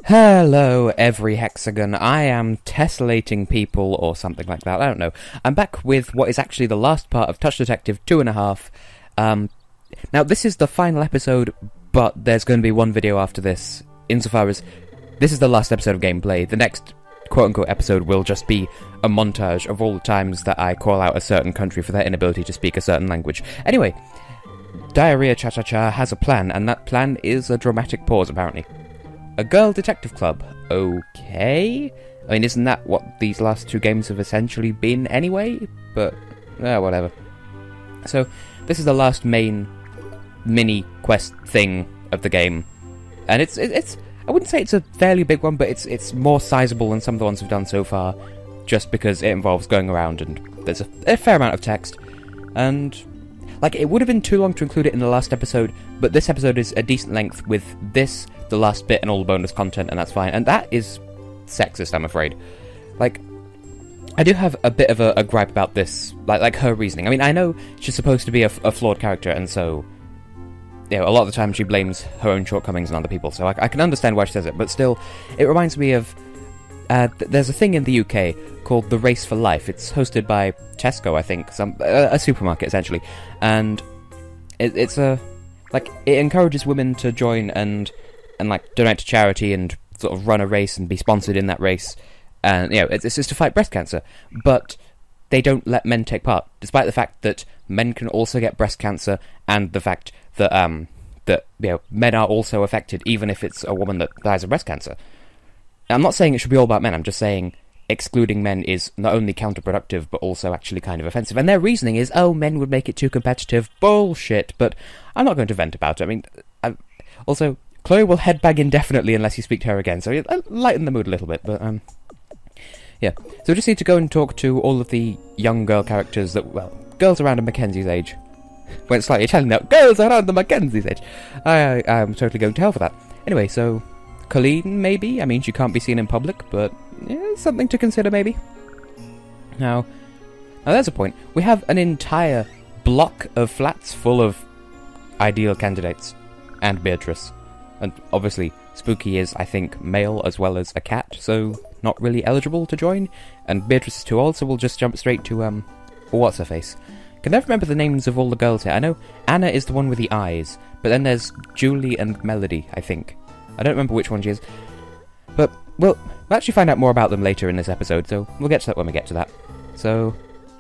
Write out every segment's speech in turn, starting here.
Hello, every hexagon. I am tessellating people, or something like that. I don't know. I'm back with what is actually the last part of Touch Detective 2.5. Now, this is the final episode, but there's going to be one video after this, insofar as this is the last episode of gameplay. The next quote-unquote episode will just be a montage of all the times that I call out a certain country for their inability to speak a certain language. Anyway, Diarrhea Cha-Cha-Cha has a plan, and that plan is a dramatic pause, apparently. A girl detective club. Okay. I mean, isn't that what these last two games have essentially been anyway? But, whatever. So, this is the last main mini quest thing of the game. And it's I wouldn't say it's a fairly big one, but it's more sizable than some of the ones we've done so far, just because it involves going around and there's a fair amount of text. And, like, it would have been too long to include it in the last episode, but this episode is a decent length with this, the last bit, and all the bonus content, and that's fine. And that is sexist, I'm afraid. Like, I do have a bit of a gripe about this, like her reasoning. I mean, I know she's supposed to be a flawed character, and so, you know, a lot of the time she blames her own shortcomings on other people, so I can understand why she says it, but still, it reminds me of, there's a thing in the UK called The Race for Life. It's hosted by Tesco, I think, a supermarket, essentially, and it's it encourages women to join and like, donate to charity and sort of run a race and be sponsored in that race, and, you know, it's just to fight breast cancer, but they don't let men take part, despite the fact that men can also get breast cancer, and the fact that, that, you know, men are also affected, even if it's a woman that dies of breast cancer. Now, I'm not saying it should be all about men, I'm just saying excluding men is not only counterproductive, but also actually kind of offensive. And their reasoning is, oh, men would make it too competitive. Bullshit. But I'm not going to vent about it. I mean, also, Chloe will headbang indefinitely unless you speak to her again, so lighten the mood a little bit, but, yeah. So we just need to go and talk to all of the young girl characters that, well, girls around Mackenzie's age. Went slightly Italian now. Girls around the Mackenzie's age. I'm totally going to hell for that. Anyway, so Colleen, maybe? I mean, she can't be seen in public, but yeah, something to consider, maybe. Now, there's a point. We have an entire block of flats full of ideal candidates. And Beatrice. And obviously, Spooky is, I think, male as well as a cat, so not really eligible to join. And Beatrice is too old, so we'll just jump straight to, what's-her-face. Can never remember the names of all the girls here. I know Anna is the one with the eyes, but then there's Julie and Melody, I think. I don't remember which one she is. But we'll actually find out more about them later in this episode, so we'll get to that when we get to that. So,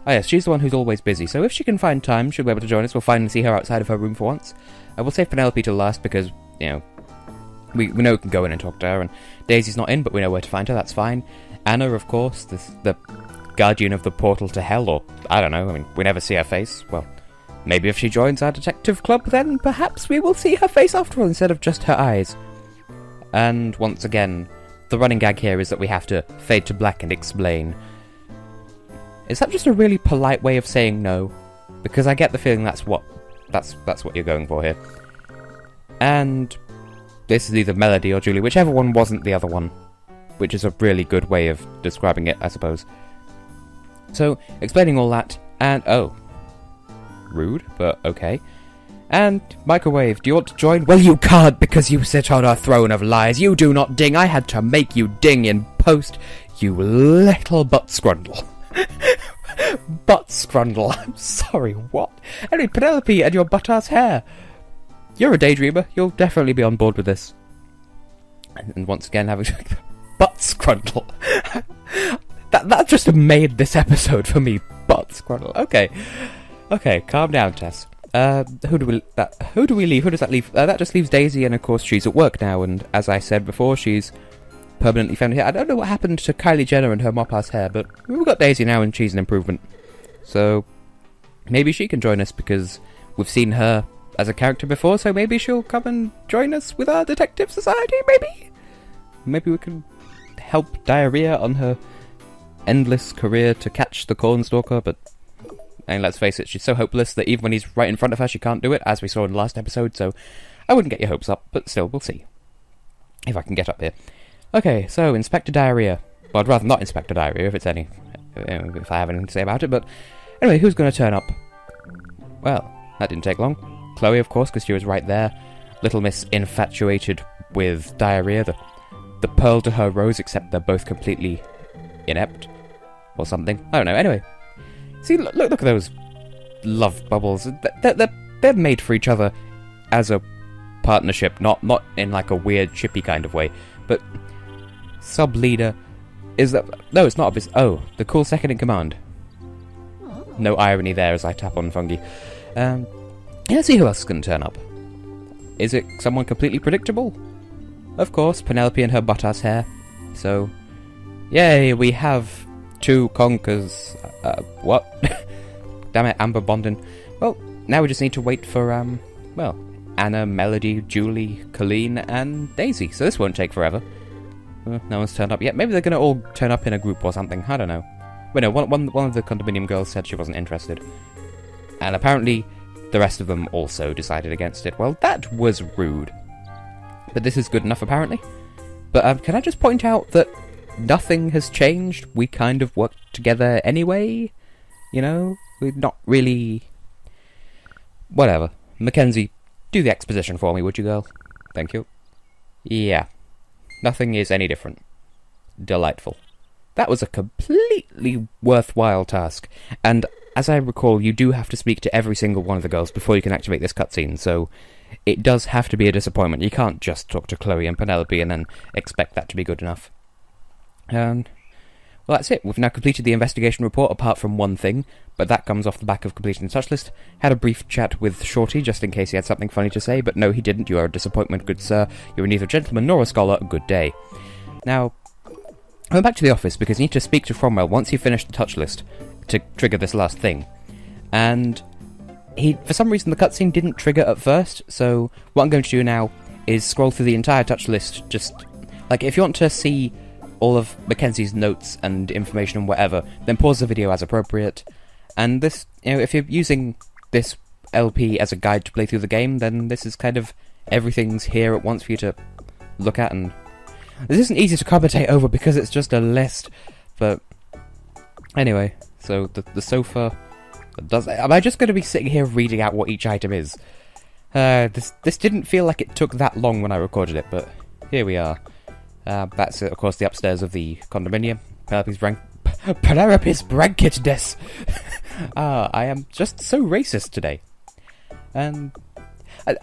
oh yes, she's the one who's always busy, so if she can find time, she'll be able to join us. We'll finally see her outside of her room for once. We'll save Penelope to last because, you know, we know we can go in and talk to her, and Daisy's not in, but we know where to find her, that's fine. Anna, of course, the guardian of the portal to hell, or, I don't know, I mean, we never see her face. Well, maybe if she joins our detective club, then perhaps we will see her face after all, instead of just her eyes. And, once again, the running gag here is that we have to fade to black and explain. Is that just a really polite way of saying no? Because I get the feeling that's what you're going for here. And this is either Melody or Julie, whichever one wasn't the other one. Which is a really good way of describing it, I suppose. So, explaining all that, and oh. Rude, but okay. And, Microwave, do you want to join? Well, you can't, because you sit on a throne of lies. You do not ding. I had to make you ding in post. You little Butt-Scrundle. Butt-Scrundle. I'm sorry, what? Anyway, Penelope and your butt-ass hair. You're a daydreamer. You'll definitely be on board with this. And once again, having Butt-Scrundle. that just made this episode for me. Butt-Scrundle. Okay, calm down, Tess. Who do we leave? Who does that leave? That just leaves Daisy, and of course she's at work now, and as I said before, she's permanently found here. I don't know what happened to Kylie Jenner and her mop-ass hair, but we've got Daisy now, and she's an improvement. So, maybe she can join us, because we've seen her as a character before, so maybe she'll come and join us with our detective society, maybe? Maybe we can help Diarrhea on her endless career to catch the Cornstalker, but and let's face it, she's so hopeless that even when he's right in front of her, she can't do it, as we saw in the last episode, so I wouldn't get your hopes up, but still, we'll see. If I can get up here. Okay, so, Inspector Diarrhea. Well, I'd rather not Inspector Diarrhea, if I have anything to say about it, but anyway, who's going to turn up? Well, that didn't take long. Chloe, of course, because she was right there. Little Miss infatuated with Diarrhea, the the pearl to her rose, except they're both completely inept. Or something. I don't know. Anyway. See, look at those love bubbles. They're made for each other as a partnership, not in like a weird chippy kind of way. But sub-leader is that... No, it's not obvious. Oh, the cool second in command. No irony there as I tap on Fungi. Yeah, let's see who else is going to turn up. Is it someone completely predictable? Of course, Penelope and her butt-ass hair. So, yay, we have 2 conkers. What? Damn it, Amber Bondin. Well, now we just need to wait for, well, Anna, Melody, Julie, Colleen, and Daisy. So this won't take forever. No one's turned up yet. Maybe they're going to all turn up in a group or something. I don't know. But no, one of the condominium girls said she wasn't interested. And apparently the rest of them also decided against it. Well, that was rude. But this is good enough, apparently. But can I just point out that nothing has changed? We kind of worked together anyway. You know? We're not really... Whatever. Mackenzie, do the exposition for me, would you, girl? Thank you. Yeah. Nothing is any different. Delightful. That was a completely worthwhile task. And as I recall, you do have to speak to every single one of the girls before you can activate this cutscene, so it does have to be a disappointment. You can't just talk to Chloe and Penelope and then expect that to be good enough. Well, that's it. We've now completed the investigation report, apart from one thing, but that comes off the back of completing the touch list. Had a brief chat with Shorty, just in case he had something funny to say, but no, he didn't. You are a disappointment, good sir. You are neither a gentleman nor a scholar. Good day. Now, I went back to the office because you need to speak to Cromwell once you finish the touch list to trigger this last thing. And for some reason, the cutscene didn't trigger at first, so what I'm going to do now is scroll through the entire touch list. Just, like, if you want to see all of Mackenzie's notes and information and whatever, then pause the video as appropriate. And this, you know, if you're using this LP as a guide to play through the game, then this is kind of everything's here at once for you to look at. And this isn't easy to commentate over because it's just a list, but anyway, so the sofa am I just going to be sitting here reading out what each item is? This didn't feel like it took that long when I recorded it, but here we are. That's, of course, the upstairs of the condominium. Penelope's branketness. I am just so racist today. I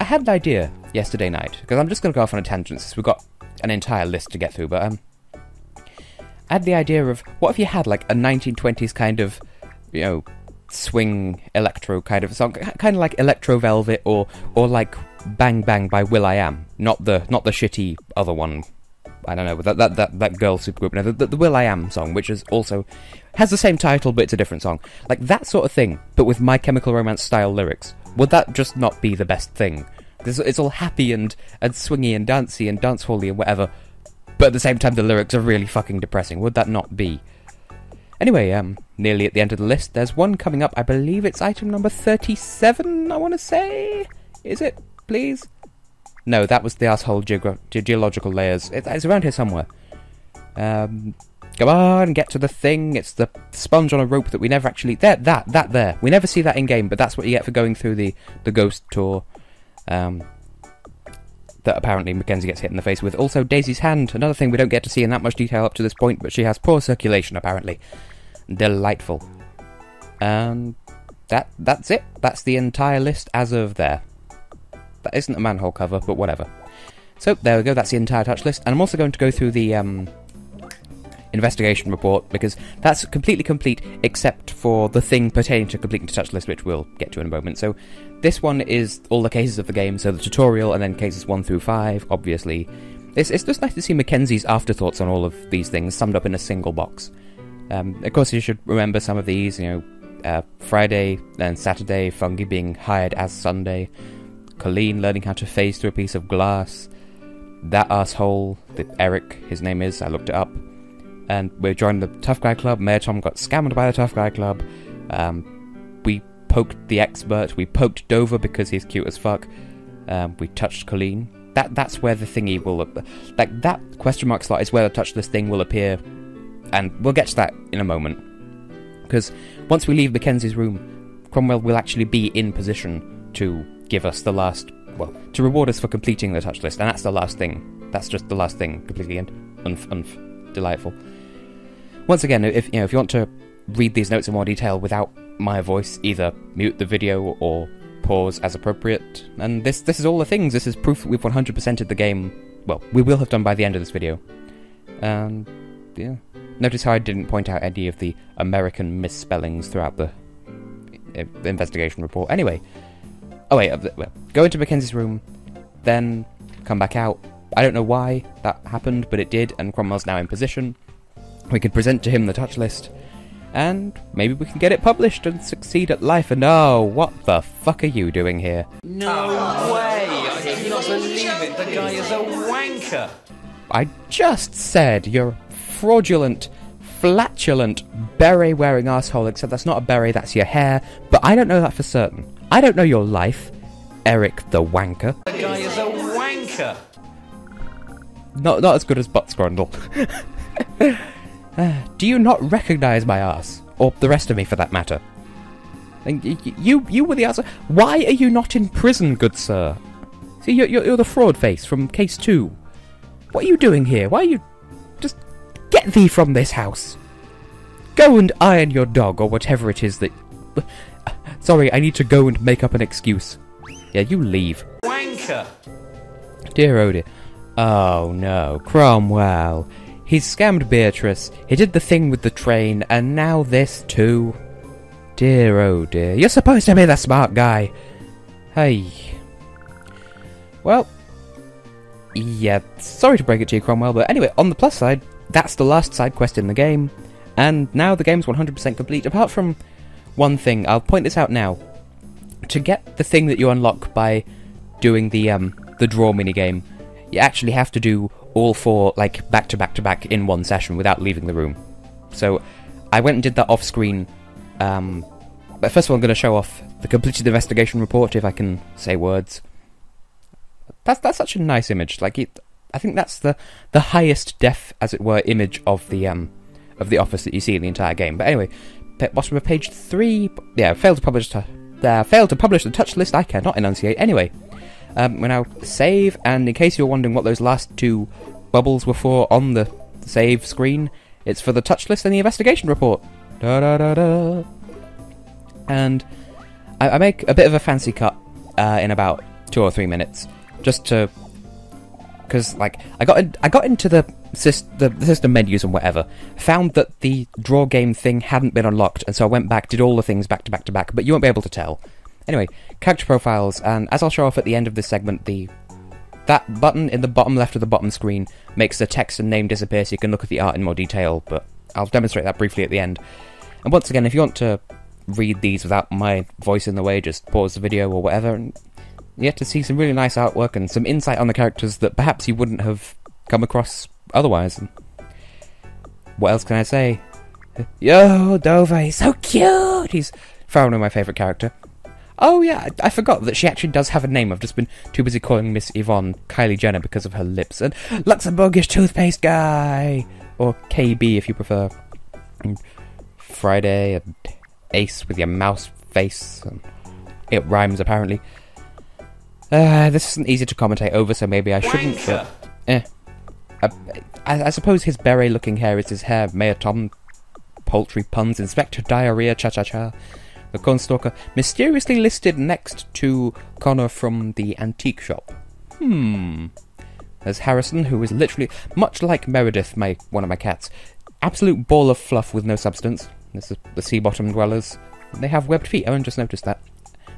had an idea yesterday night, because I'm just going to go off on a tangent since we've got an entire list to get through, but I had the idea of, what if you had like a 1920s kind of, you know, swing electro kind of song, kind of like Electro Velvet or like Bang Bang by will.i.am, not the shitty other one. I don't know, that girl supergroup. No, the will.i.am song, which is also has the same title, but it's a different song. Like that sort of thing, but with My Chemical Romance style lyrics. Would that just not be the best thing? It's all happy and swingy and dancey and dancehally and whatever, but at the same time the lyrics are really fucking depressing. Would that not be? Anyway, nearly at the end of the list. There's one coming up. I believe it's item number 37, I want to say. Is it? Please? No, that was the asshole geological layers. It's around here somewhere. Come on, get to the thing. It's the sponge on a rope that we never actually... That there. We never see that in-game, but that's what you get for going through the ghost tour. That apparently Mackenzie gets hit in the face with. Also, Daisy's hand. Another thing we don't get to see in that much detail up to this point, but she has poor circulation, apparently. Delightful. And that's it. That's the entire list as of there. That isn't a manhole cover, but whatever. So, there we go, that's the entire touch list. And I'm also going to go through the investigation report, because that's completely complete, except for the thing pertaining to completing the touch list, which we'll get to in a moment. So, this one is all the cases of the game, so the tutorial, and then cases 1 through 5, obviously. It's just nice to see Mackenzie's afterthoughts on all of these things summed up in a single box. Of course, you should remember some of these, you know, Friday and Saturday, Fungi being hired as Sunday, Colleen learning how to phase through a piece of glass, that asshole, Eric, his name is, I looked it up, and we joined the Tough Guy Club. Mayor Tom got scammed by the Tough Guy Club, we poked the expert, we poked Dover because he's cute as fuck, we touched Colleen. That's where the thingy will, like, that question mark slot is where the touch list thing will appear, and we'll get to that in a moment, because once we leave Mackenzie's room, Cromwell will actually be in position to give us the last, well, to reward us for completing the touch list, and that's the last thing. That's just the last thing, completely end. Delightful. Once again, if you want to read these notes in more detail without my voice, either mute the video or pause as appropriate. And this is all the things. This is proof that we've 100%ed the game. Well, we will have done by the end of this video. And yeah, notice how I didn't point out any of the American misspellings throughout the investigation report. Anyway, go into Mackenzie's room, then come back out. I don't know why that happened, but it did, and Cromwell's now in position. We could present to him the touch list, and maybe we can get it published and succeed at life. And oh, what the fuck are you doing here? No way! I cannot believe it. The guy is a wanker. I just said you're a fraudulent, flatulent, beret-wearing asshole, except that's not a beret, that's your hair, but I don't know that for certain. I don't know your life, Eric the wanker. The guy is a wanker. Not as good as Butt-Scrundle. Do you not recognise my ass? Or the rest of me, for that matter? You were the asshole. Why are you not in prison, good sir? See, you're the fraud face from case 2. What are you doing here? Why are you... Just get thee from this house. Go and iron your dog, or whatever it is that... Sorry, I need to go and make up an excuse. Yeah, you leave. Wanker. Dear oh dear. Oh no, Cromwell. He's scammed Beatrice, he did the thing with the train, and now this too. Dear oh dear. You're supposed to be the smart guy. Hey. Well... Yeah, sorry to break it to you, Cromwell, but anyway, on the plus side, that's the last side quest in the game, and now the game's 100% complete, apart from one thing. I'll point this out now. To get the thing that you unlock by doing the draw minigame, you actually have to do all 4, like, back to back to back in one session without leaving the room. So, I went and did that off-screen, but first of all I'm going to show off the completed investigation report, if I can say words. That's such a nice image. Like, I think that's the highest def, as it were, image of the office that you see in the entire game. But anyway, bottom of page 3. Yeah, failed to publish the touch list. I cannot enunciate. Anyway, we now save, and in case you're wondering what those last 2 bubbles were for on the save screen, it's for the touch list and the investigation report. Da da da da. And I make a bit of a fancy cut in about 2 or 3 minutes. Just to, because like I got into the system menus and whatever, found that the draw game thing hadn't been unlocked, and so I went back, did all the things back to back to back, but you won't be able to tell. Anyway, character profiles, and as I'll show off at the end of this segment, that button in the bottom left of the bottom screen makes the text and name disappear, so you can look at the art in more detail. But I'll demonstrate that briefly at the end. And once again, if you want to read these without my voice in the way, just pause the video or whatever, and you get to see some really nice artwork and some insight on the characters that perhaps you wouldn't have come across otherwise. And what else can I say? Yo, Dover, he's so cute! He's probably my favourite character. Oh yeah, I forgot that she actually does have a name. I've just been too busy calling Miss Yvonne Kylie Jenner because of her lips. And Luxembourgish toothpaste guy! Or KB if you prefer. And Friday, and Ace with your mouse face. And it rhymes apparently. This isn't easy to commentate over, so maybe I shouldn't, but... I suppose his beret-looking hair is his hair. Mayor Tom, poultry puns, Inspector Diarrhea, cha-cha-cha. The Cornstalker, mysteriously listed next to Connor from the antique shop. There's Harrison, who is literally, much like Meredith, one of my cats, absolute ball of fluff with no substance. This is the sea-bottom dwellers. They have webbed feet, I only just noticed that.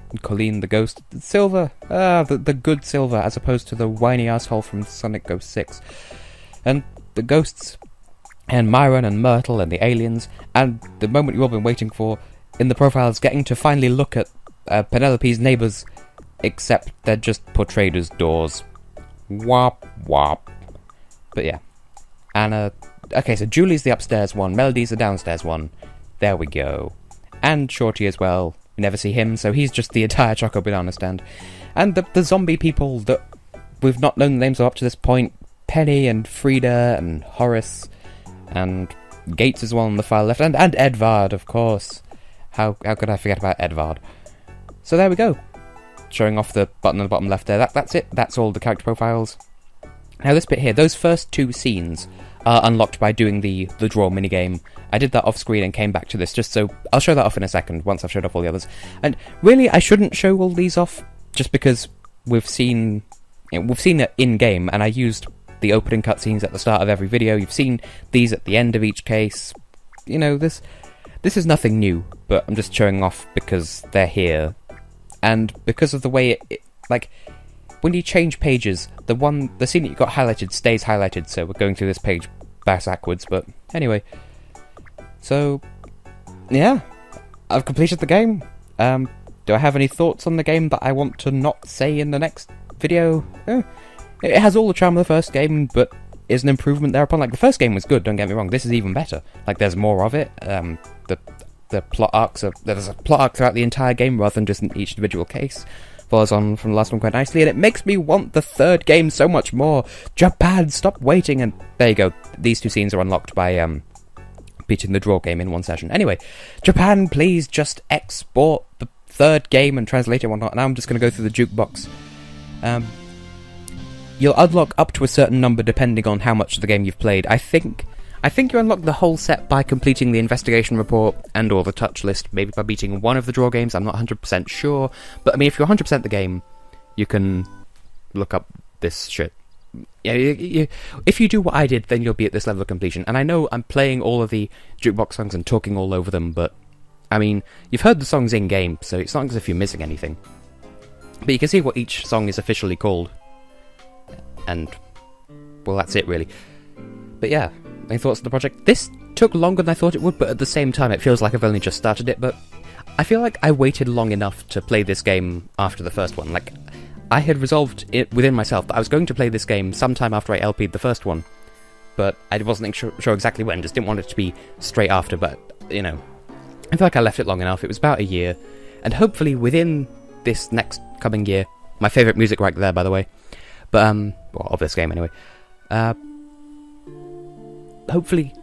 And Colleen the Ghost. Silver. The good Silver, as opposed to the whiny asshole from Sonic Ghost 6. And the ghosts, and Myron and Myrtle and the aliens, and the moment you've all been waiting for, in the profiles, getting to finally look at Penelope's neighbours, except they're just portrayed as doors. Wop, wop. But yeah. Anna... Okay, so Julie's the upstairs one, Melody's the downstairs one. There we go. And Shorty as well. We never see him, so he's just the entire Choco Banana stand. And the zombie people that we've not known the names of up to this point. Penny and Frida and Horace. And Gates as well on the far left. And Edvard, of course. How could I forget about Edvard? So there we go. Showing off the button on the bottom left there. That's it. That's all the character profiles. Now this bit here, those first 2 scenes are unlocked by doing the draw minigame. I did that off screen and came back to this just so... I'll show that off in a second, once I've showed off all the others. And really, I shouldn't show all these off, just because we've seen it in-game, and I used the opening cutscenes at the start of every video. You've seen these at the end of each case. You know, this is nothing new, but I'm just showing off because they're here. And because of the way it like... When you change pages, the scene that you got highlighted stays highlighted, so we're going through this page backwards, but anyway. So, yeah, I've completed the game. Do I have any thoughts on the game that I want to not say in the next video? It has all the charm of the first game, but is an improvement thereupon. Like, the first game was good, don't get me wrong, this is even better. Like, there's more of it, the plot arcs there's a plot arc throughout the entire game rather than just in each individual case. Follows on from the last one quite nicely, and it makes me want the third game so much more. Japan, stop waiting! And there you go. These 2 scenes are unlocked by beating the draw game in 1 session. Anyway, Japan, please just export the third game and translate it and whatnot. Now I'm just going to go through the jukebox. You'll unlock up to a certain number depending on how much of the game you've played. I think you unlock the whole set by completing the investigation report and or the touch list, maybe by beating one of the draw games, I'm not 100% sure. But I mean, if you're 100% the game, you can look up this shit. Yeah, if you do what I did, then you'll be at this level of completion. And I know I'm playing all of the jukebox songs and talking all over them, but I mean, you've heard the songs in-game, so it's not as if you're missing anything. But you can see what each song is officially called. And, well, that's it, really. But yeah, any thoughts on the project? This took longer than I thought it would, but at the same time it feels like I've only just started it, but I feel like I waited long enough to play this game after the first one. Like, I had resolved it within myself that I was going to play this game sometime after I LP'd the first one, but I wasn't sure exactly when, just didn't want it to be straight after, but, you know, I feel like I left it long enough. It was about a year, and hopefully within this next coming year, my favourite music right there, by the way, but, well, of this game anyway, hopefully,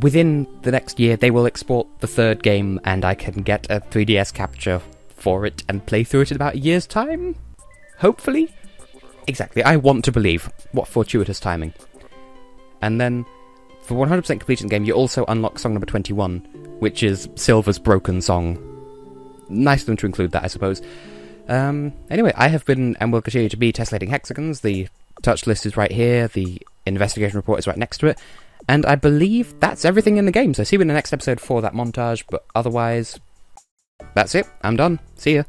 within the next year, they will export the third game, and I can get a 3DS capture for it and play through it in about a year's time? Hopefully? Exactly, I want to believe. What fortuitous timing. And then, for 100% completion of the game, you also unlock song number 21, which is Silver's broken song. Nice of them to include that, I suppose. Anyway, I have been, and will continue to be, Tessellating Hexagons. The touch list is right here, the investigation report is right next to it. And I believe that's everything in the game, so see you in the next episode for that montage, but otherwise, that's it, I'm done, see ya.